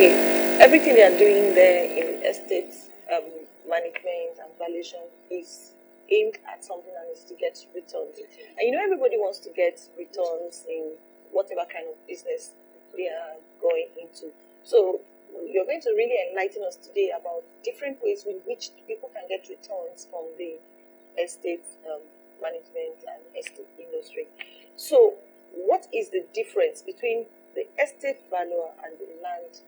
Okay, everything they are doing there in estate management and valuation is aimed at something and is to get returns. And you know, everybody wants to get returns in whatever kind of business they are going into. So you're going to really enlighten us today about different ways in which people can get returns from the estate management and estate industry. So what is the difference between the estate valuer and the land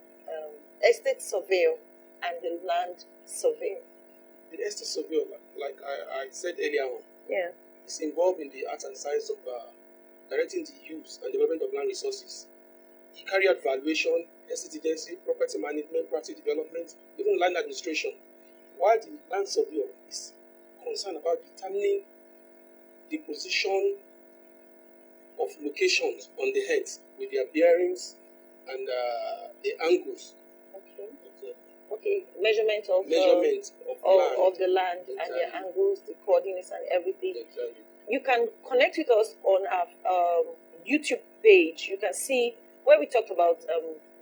estate surveyor and the land surveyor? The estate surveyor, like I said earlier on, is involved in the art and science of directing the use and development of land resources. He carry out valuation, estate agency, property management, property development, even land administration, while the land surveyor is concerned about determining the position of locations on the heads with their bearings and the angles. Okay. Measurement of the land, exactly. And the angles, the coordinates, and everything. Exactly. You can connect with us on our YouTube page. You can see where we talked about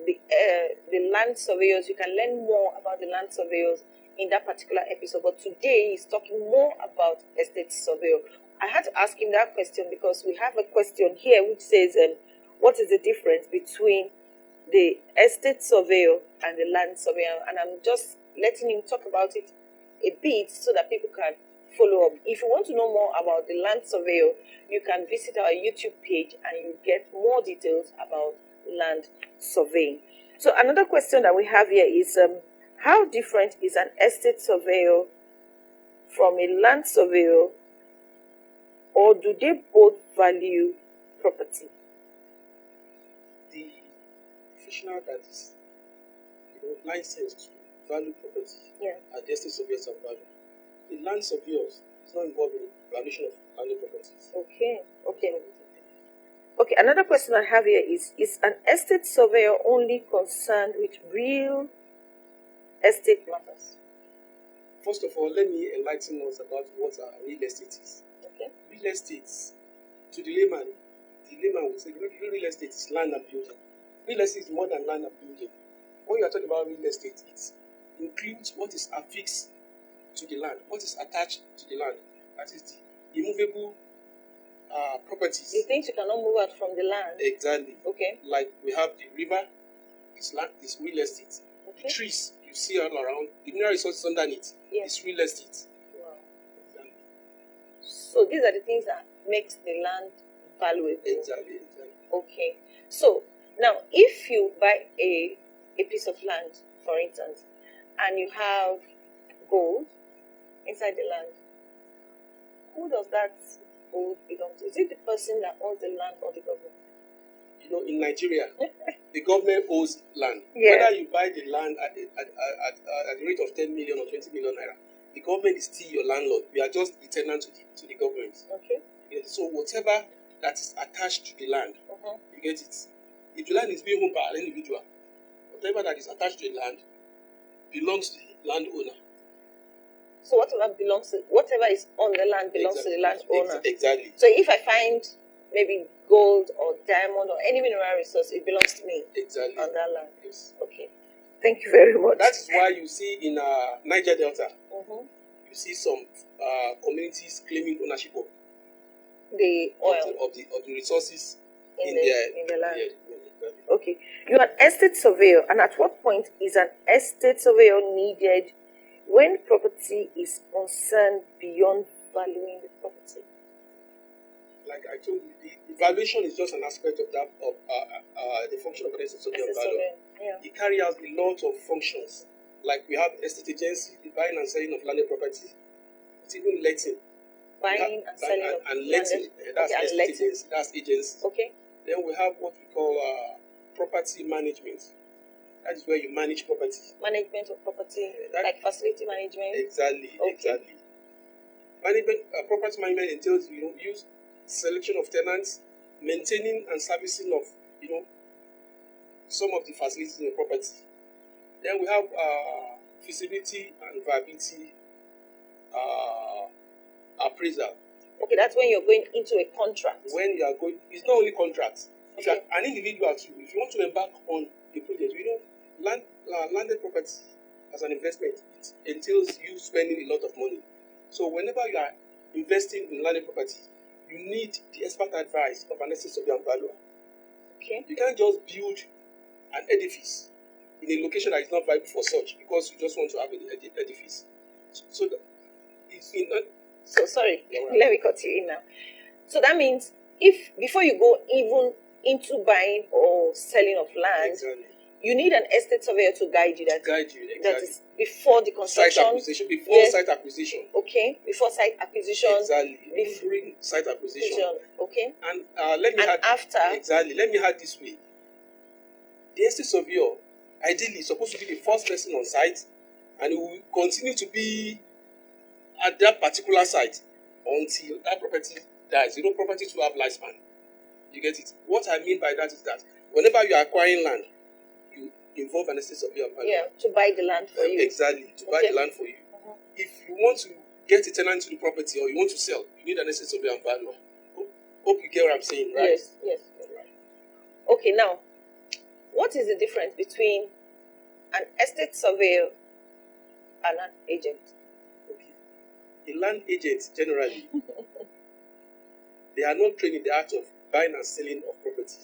the land surveyors. You can learn more about the land surveyors in that particular episode. But today he's talking more about estate surveyor. I had to ask him that question because we have a question here which says, what is the difference between the estate surveyor and the land surveyor? And I'm just letting him talk about it a bit so that people can follow up. If you want to know more about the land surveyor, you can visit our YouTube page and you get more details about land surveying. So another question that we have here is, how different is an estate surveyor from a land surveyor, or do they both value property? The professional that is licensed to value property are the estate surveyors and valuers. The land surveyors is not involved in valuation of landed properties. Okay, another question I have here is an estate surveyor only concerned with real estate matters? First of all, let me enlighten us about what real estate is. Okay. Real estate, to the layman will say real estate is land and building. Real estate is more than land and building. When you are talking about real estate, it includes what is affixed to the land, what is attached to the land. That is the immovable properties. The things you cannot move out from the land. Exactly. Okay. Like we have the river, it's land, it's real estate. Okay. The trees you see all around, the mineral resources underneath, it's real estate. Wow. Exactly. So these are the things that makes the land valuable. Exactly. Okay. So now, if you buy a piece of land, for instance, and you have gold inside the land, who does that gold belong to? Is it the person that owns the land or the government? You know, in Nigeria, the government owns land. Yeah. Whether you buy the land at the rate of 10 million or 20 million naira, the government is still your landlord. We are just the tenant to the government. Okay. So whatever that is attached to the land, you get it. If the land is being owned by an individual, whatever that is attached to the land belongs to the landowner. So whatever is on the land belongs to the landowner. Exactly. So if I find maybe gold or diamond or any mineral resource, it belongs to me. Exactly. On that land. Yes. Okay. Thank you very much. That is why you see in Niger Delta, you see some communities claiming ownership of the oil of the resources in the land. Yeah. Okay. You are an estate surveyor, and at what point is an estate surveyor needed when property is concerned beyond valuing the property? Like I told you, the valuation is just an aspect of that of the function of an estate surveyor and valuer. Yeah. It carries out a lot of functions. Like we have estate agency, the buying and selling of landed property. It's even letting. Buying and selling and letting. That's estate agency. That's agency. Okay. Then we have what we call property management. That is where you manage property. Management of property, like facility management. Exactly. Okay. Exactly. Management, property management entails use selection of tenants, maintaining and servicing of some of the facilities in the property. Then we have feasibility and viability appraisal. Okay, that's when you're going into a contract. When you are going, it's not only contracts. If you are an individual too, if you want to embark on the project, landed property as an investment, it entails you spending a lot of money. So whenever you are investing in landed property, you need the expert advice of an estate surveyor and valuer. Okay. You can't just build an edifice in a location that is not viable for such because you just want to have an edifice. So it's in. So sorry, let me cut you in now. So that means if before you go even into buying or selling of land, exactly, you need an estate surveyor to guide you. Exactly. That is before the construction. Site acquisition. Before site acquisition. Okay. Before site acquisition. Exactly. During site acquisition. Okay. And let me add after. Exactly. Let me add this way. The estate surveyor ideally is supposed to be the first person on site, and he will continue to be at that particular site until that property dies. You know, property to have lifespan. You get it? What I mean by that is that whenever you are acquiring land, you involve an estate surveyor. Yeah, to buy the land for you. Exactly, to buy the land for you. If you want to get a tenant to the property or you want to sell, you need an estate surveyor and valuer. Hope you get what I'm saying, right? Yes. Right. Okay, now, what is the difference between an estate surveyor and an agent? Okay. A land agent, generally, they are not trained in the art of buying and selling of property.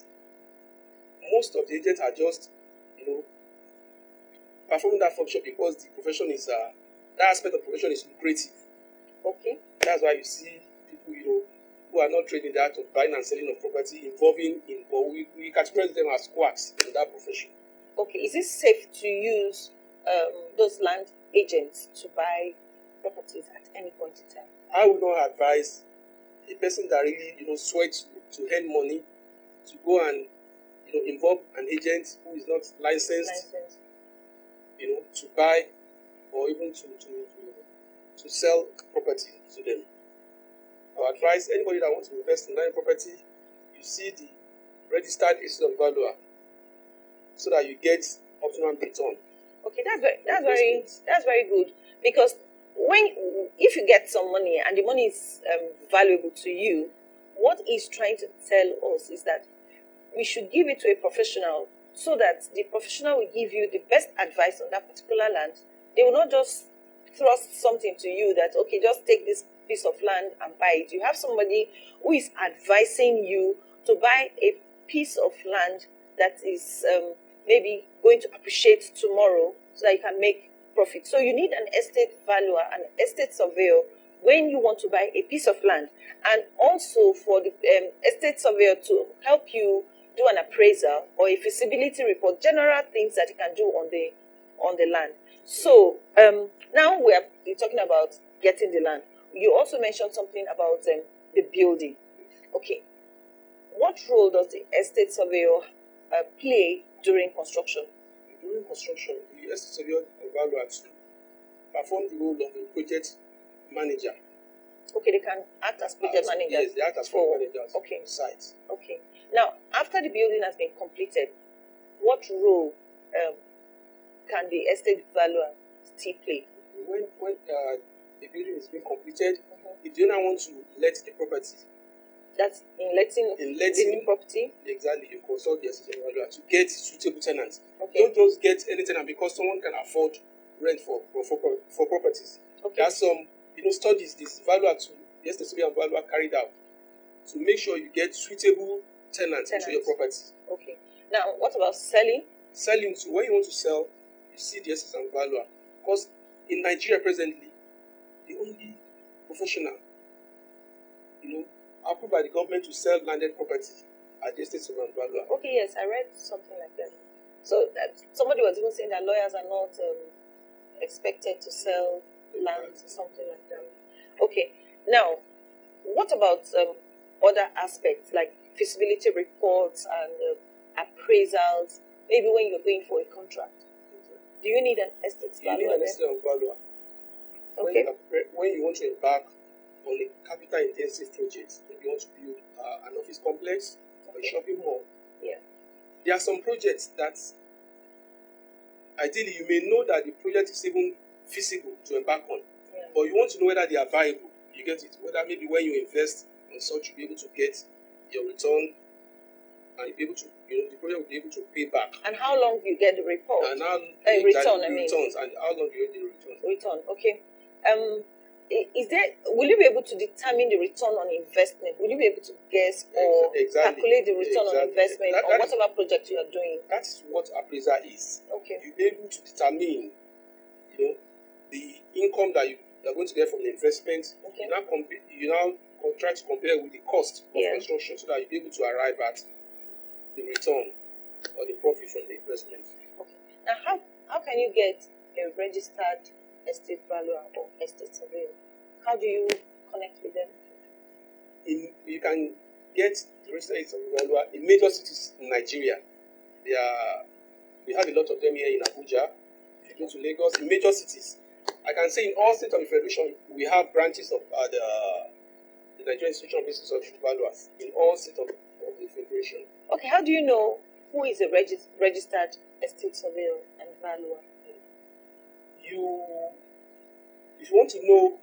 Most of the agents are just, performing that function because the profession is, that aspect of profession is lucrative. Okay. That's why you see people, who are not trained in the art of buying and selling of property involving in, or we categorize them as quacks in that profession. Okay. Is it safe to use those land agents to buy properties at any point in time? I would not advise a person that really, sweats to earn money to go and, involve an agent who is not licensed. To buy or even to sell property to them. I would advise anybody that wants to invest in land property, you see the registered estate valuer so that you get optimum return. Okay, that's very good, because if you get some money and the money is valuable to you, what he's trying to tell us is that we should give it to a professional so that the professional will give you the best advice on that particular land. They will not just thrust something to you that, okay, just take this piece of land and buy it. You have somebody who is advising you to buy a piece of land that is maybe going to appreciate tomorrow so that you can make profit. So you need an estate valuer, an estate surveyor when you want to buy a piece of land, and also for the estate surveyor to help you do an appraisal or a feasibility report, general things that you can do on the land. So now we're talking about getting the land. You also mentioned something about the building. Okay, what role does the estate surveyor play during construction? During construction, the estate surveyor and valuer perform the role of a project manager. Okay, they can act as project managers. Yes, they act as project managers on site. Okay. Now, after the building has been completed, what role can the estate valuer still play? When the building is being completed, if the owner wants to let the property, that's in letting the property. Exactly, you consult the estate valuer to get suitable tenants. Okay. Don't just get any tenant because someone can afford rent for properties. Okay. There are some studies this valuer to the estate surveyor and valuer carried out to make sure you get suitable tenants to your property. Okay. Now, what about selling? Selling too. When you want to sell, you see the estate and valuer, because in Nigeria presently, the only professional, approved by the government to sell landed property are the estate surveyor and valuer. Okay, yes, I read something like that. So somebody was even saying that lawyers are not expected to sell land or something like that. Okay, now what about other aspects like feasibility reports and appraisals? Maybe when you're going for a contract, do you need an estate valuer? You need an estate valuer. Okay. When you want to embark on a capital intensive project, if you want to build an office complex or a shopping mall, there are some projects that ideally you may know that the project is even feasible to embark on, but you want to know whether they are viable. You get it? Whether maybe when you invest on such, you'll be able to get your return and you'll be able to, the project will be able to pay back. And how long do you get the report? And how return, returns, and how long do you get the return? Return, okay. Will you be able to determine the return on investment? Will you be able to guess or calculate the return on investment on whatever project you are doing? That's what appraiser is. Okay. You'll be able to determine, the income that you are going to get from the investment. Okay. You now try to compare with the cost of construction, so that you'll be able to arrive at the return or the profit from the investment. Okay. Now, how can you get a registered estate valuer or estate surveyor? How do you connect with them? You can get the registered estate valuer in major cities in Nigeria. We have a lot of them here in Abuja. If you go to Lagos, in major cities, I can say in all states of the federation, we have branches of the Nigerian Institution of Business of Valuers in all states of the federation. Okay, how do you know who is a registered estate surveyor and valuer? If you want to know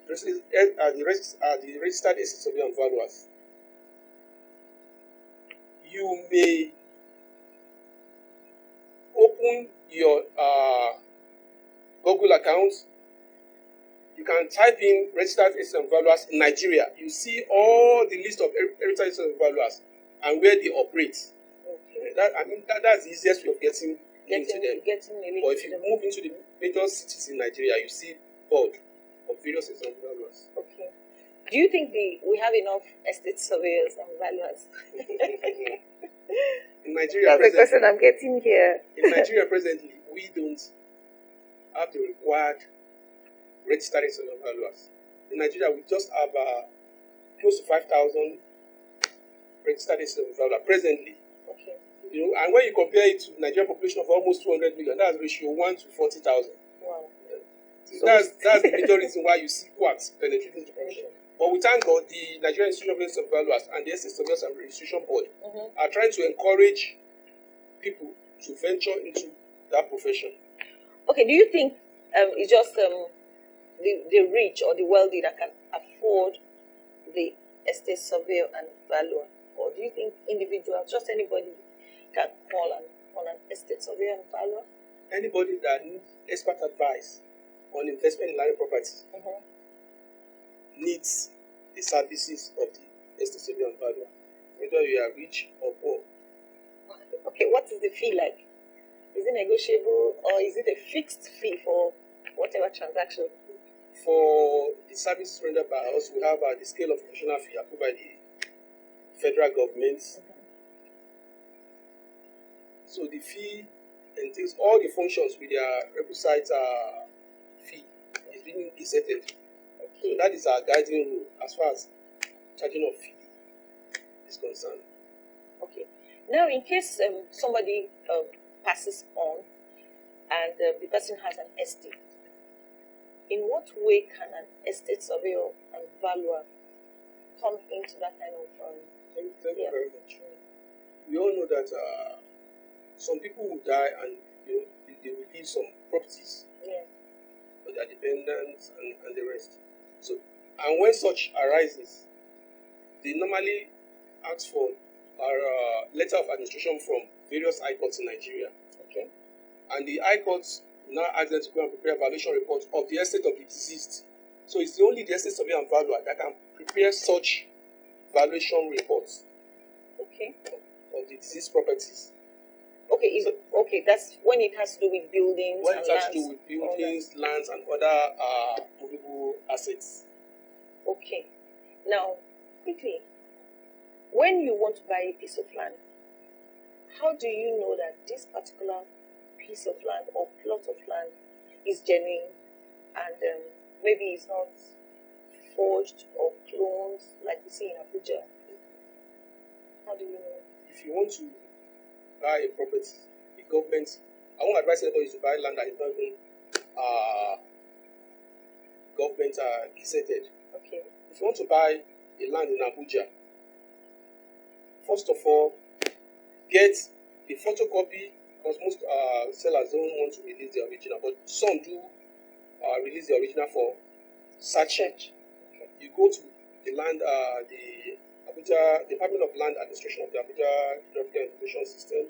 the registered estate surveyor and valuers, you may open your Google account. You can type in registered estate and valuers in Nigeria. You see all the list of registered estate and valuers and where they operate. Okay. That's the easiest way of getting into them. Or if you move into the major cities in Nigeria, you see board of various estate and valuers. Okay. Do you think we have enough estate surveyors and valuers? In Nigeria, that's the question I'm getting here. In Nigeria presently, we don't have the required registered estate and valuers. In Nigeria, we just have close to 5,000 registered estate and valuers presently. Okay. And when you compare it to Nigerian population of almost 200 million, that's ratio 1 to 40,000. Wow. So that's the major reason why you see quacks penetrating the profession. But we thank God, the Nigerian Institution of Business Valuers and the Estate Surveyors and Registration Board are trying to encourage people to venture into that profession. Okay, do you think it's just the rich or the wealthy that can afford the estate surveyor and valuer? Or do you think individuals, just anybody, can call on an estate surveyor and valuer? Anybody that needs expert advice on investment in land property needs the services of the estate surveyor and valuer, whether you are rich or poor. Okay, what is the fee like? Is it negotiable, or is it a fixed fee for whatever transaction? For the services rendered by us, we have the scale of professional fee approved by the federal government. So the fee entails all the functions with their requisite fee is being gazetted. So that is our guiding rule as far as charging of fee is concerned. Okay. Now, in case somebody passes on and the person has an estate, in what way can an estate surveyor and valuer come into that kind of... Thank you very much. We all know that some people will die and they will leave some properties for their dependents and the rest. So, and when such arises, they normally ask for a letter of administration from various high courts in Nigeria. Okay. And the high courts now ask them to go and prepare a valuation report of the estate of the deceased. So it's only the estate surveyor and valuer that can prepare such valuation reports. Okay. Of the deceased properties. Okay, okay, that's when it has to do with buildings. When it has to do with buildings, lands, and other movable assets. Okay. Now, quickly, when you want to buy a piece of land, how do you know that this particular piece of land or plot of land is genuine and maybe it's not forged or cloned like we see in Abuja? How do you know? If you want to buy a property, the government, I won't advise anybody to buy land that is not even government gazetted. Okay. If you want to buy a land in Abuja, first of all, get the photocopy, because most sellers don't want to release the original, but some do release the original for searching. Okay. You go to the land, the Abuja Department of Land Administration of the Abuja Geographical Information System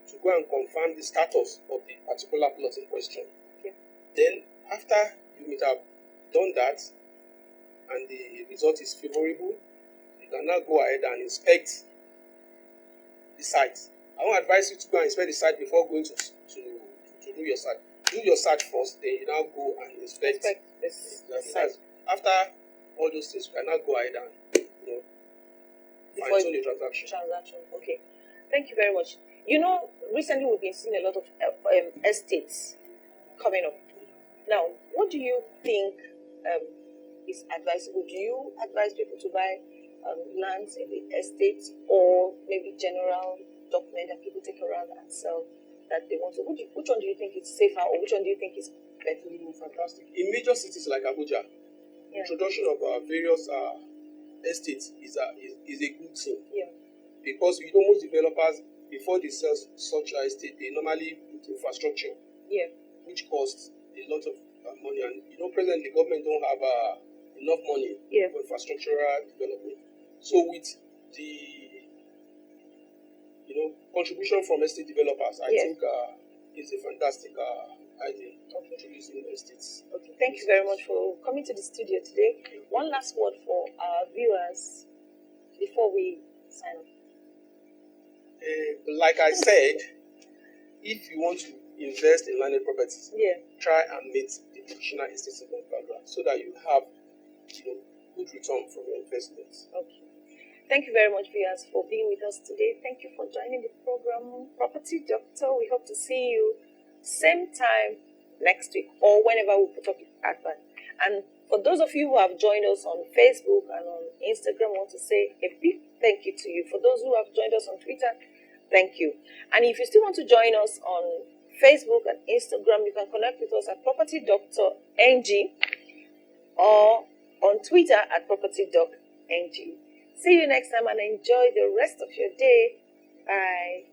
to go and confirm the status of the particular plot in question. Then, after you may have done that and the result is favorable, you can now go ahead and inspect the site. I won't advise you to go and inspect the site before going to do your search. Do your search first, then you now go and inspect this site. After all those things, you can now go ahead and fine-tune the transaction. Okay. Thank you very much. Recently we've been seeing a lot of estates coming up. Now, what do you think is advisable? Do you advise people to buy lands in the estates, or maybe general document that people take around and sell that they want to? Which one do you think is safer, or which one do you think is better? Fantastic. In major cities like Abuja, introduction of various estates is a good thing. Yeah. Because with most developers, before they sell such an estate, they normally put infrastructure. Yeah. Which costs a lot of money, and presently the government don't have enough money for infrastructural development. So with the contribution from estate developers, I think is a fantastic idea introducing estates. Okay, thank you very much for coming to the studio today. One last word for our viewers before we sign off. Like I said, if you want to invest in landed properties, try and meet the professional estate surveyor and valuer so that you have good return from your investments. Okay. Thank you very much, viewers, for being with us today. Thank you for joining the program, Property Doctor. We hope to see you same time next week or whenever we put up the advert. And for those of you who have joined us on Facebook and on Instagram, I want to say a big thank you to you. For those who have joined us on Twitter, thank you. And if you still want to join us on Facebook and Instagram, you can connect with us at Property Doctor NG or on Twitter at Property Doc NG. See you next time and enjoy the rest of your day. Bye.